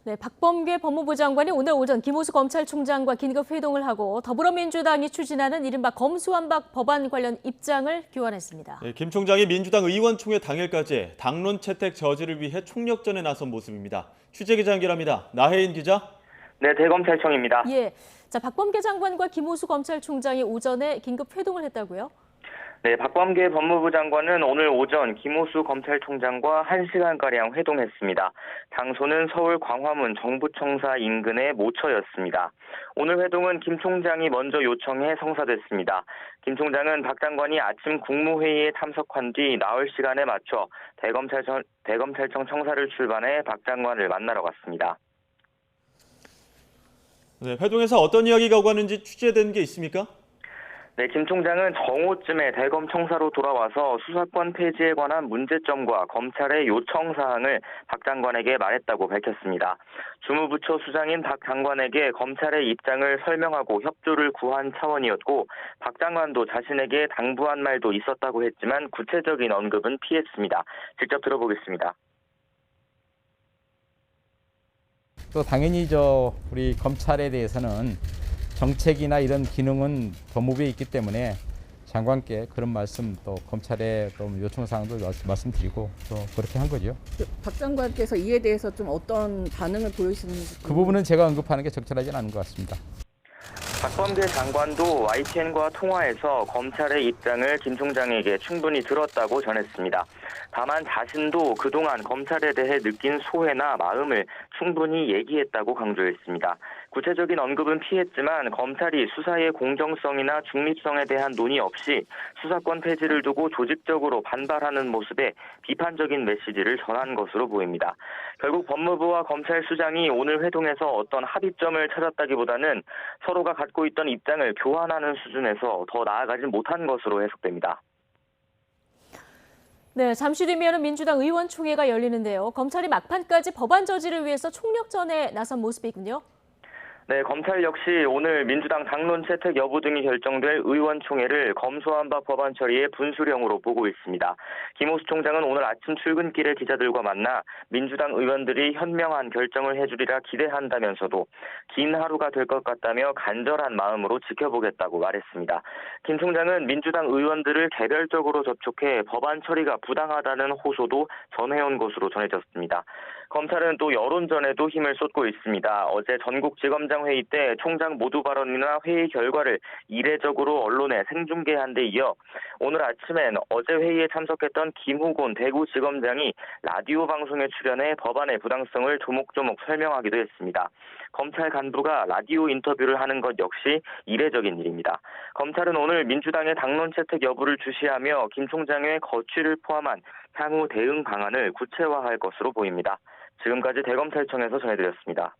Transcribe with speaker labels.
Speaker 1: 네, 박범계 법무부 장관이 오늘 오전 김호수 검찰총장과 긴급 회동을 하고 더불어민주당이 추진하는 이른바 검수완박 법안 관련 입장을 교환했습니다.
Speaker 2: 네, 김 총장이 민주당 의원총회 당일까지 당론 채택 저지를 위해 총력전에 나선 모습입니다. 취재기자 연결합니다. 나혜인 기자.
Speaker 3: 네, 대검찰청입니다.
Speaker 1: 예, 자 박범계 장관과 김호수 검찰총장이 오전에 긴급 회동을 했다고요?
Speaker 3: 네, 박범계 법무부 장관은 오늘 오전 김호수 검찰총장과 1시간가량 회동했습니다. 장소는 서울 광화문 정부청사 인근의 모처였습니다. 오늘 회동은 김 총장이 먼저 요청해 성사됐습니다. 김 총장은 박 장관이 아침 국무회의에 참석한 뒤 나올 시간에 맞춰 대검찰청 청사를 출발해 박 장관을 만나러 갔습니다.
Speaker 2: 네, 회동에서 어떤 이야기가 오가는지 취재된 게 있습니까?
Speaker 3: 네, 김 총장은 정오쯤에 대검 청사로 돌아와서 수사권 폐지에 관한 문제점과 검찰의 요청 사항을 박 장관에게 말했다고 밝혔습니다. 주무부처 수장인 박 장관에게 검찰의 입장을 설명하고 협조를 구한 차원이었고 박 장관도 자신에게 당부한 말도 있었다고 했지만 구체적인 언급은 피했습니다. 직접 들어보겠습니다.
Speaker 4: 또 당연히 우리 검찰에 대해서는 정책이나 이런 기능은 법무부에 있기 때문에 장관께 그런 말씀 또 검찰의 또 요청사항도 말씀드리고 또 그렇게 한 거죠.
Speaker 5: 박 장관께서 이에 대해서 좀 어떤 반응을 보이시는지
Speaker 4: 그 부분은 제가 언급하는 게 적절하지 않은 것 같습니다.
Speaker 3: 박범계 장관도 YTN과 통화에서 검찰의 입장을 김 총장에게 충분히 들었다고 전했습니다. 다만 자신도 그동안 검찰에 대해 느낀 소회나 마음을 충분히 얘기했다고 강조했습니다. 구체적인 언급은 피했지만 검찰이 수사의 공정성이나 중립성에 대한 논의 없이 수사권 폐지를 두고 조직적으로 반발하는 모습에 비판적인 메시지를 전한 것으로 보입니다. 결국 법무부와 검찰 수장이 오늘 회동에서 어떤 합의점을 찾았다기보다는 서로가 갖고 있던 입장을 교환하는 수준에서 더 나아가지 못한 것으로 해석됩니다.
Speaker 1: 네, 잠시 뒤면은 민주당 의원총회가 열리는데요. 검찰이 막판까지 법안 저지를 위해서 총력전에 나선 모습이군요.
Speaker 3: 네, 검찰 역시 오늘 민주당 당론 채택 여부 등이 결정될 의원총회를 검수완박 법안 처리의 분수령으로 보고 있습니다. 김호수 총장은 오늘 아침 출근길에 기자들과 만나 민주당 의원들이 현명한 결정을 해주리라 기대한다면서도 긴 하루가 될 것 같다며 간절한 마음으로 지켜보겠다고 말했습니다. 김 총장은 민주당 의원들을 개별적으로 접촉해 법안 처리가 부당하다는 호소도 전해온 것으로 전해졌습니다. 검찰은 또 여론전에도 힘을 쏟고 있습니다. 어제 전국지검장 회의 때 총장 모두 발언이나 회의 결과를 이례적으로 언론에 생중계한 데 이어 오늘 아침엔 어제 회의에 참석했던 김후곤 대구지검장이 라디오 방송에 출연해 법안의 부당성을 조목조목 설명하기도 했습니다. 검찰 간부가 라디오 인터뷰를 하는 것 역시 이례적인 일입니다. 검찰은 오늘 민주당의 당론 채택 여부를 주시하며 김 총장의 거취를 포함한 향후 대응 방안을 구체화할 것으로 보입니다. 지금까지 대검찰청에서 전해드렸습니다.